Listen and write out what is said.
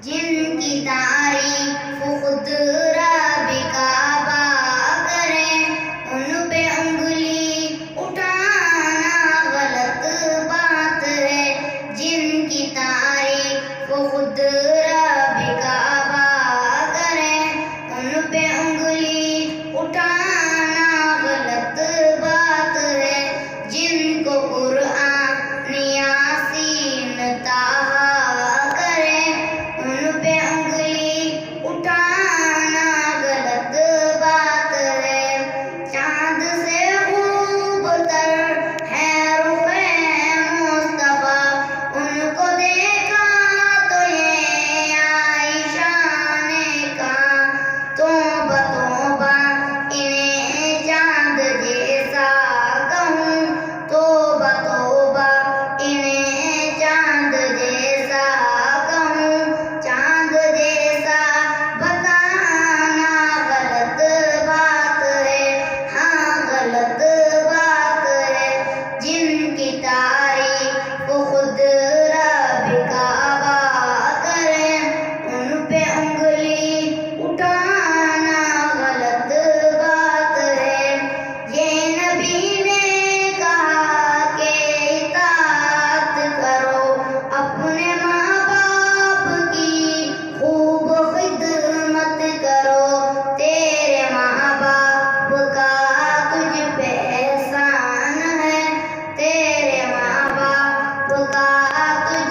جن کی تعریف خود رب کعبہ کریں، ان پہ انگلی اٹھانا غلط بات ہے۔ جن کی تعریف خود رب کعبہ کریں، ان پہ انگلی اٹھانا غلط بات ہے۔ جن کو قرآن یاسین طٰہٰ کریں، ان پہ انگلی اٹھانا غلط بات ہے۔ چاند سے خوب تر ہے رخ مصطفیٰ، ان کو دیکھا تو یہ عائشہ نے کہا، توبہ توبہ انہیں چاند جیسا کہوں، توبہ توبہ انہیں چاند جیسا کہوں۔ چاند جیسا بتانا غلط بات ہے، ہاں غلط بات ہے۔ جن کی تعریف خود رب کعبہ کریں، ان پہ انگلی اٹھانا غلط بات ہے۔ یہ نبی نے کہا کہ اطاعت کرو، اپنے ماں باپ کی خوب خدمت کرو۔ تیرے ماں باپ کا تجھ پہ احسان ہے، تیرے ماں باپ کا تجھ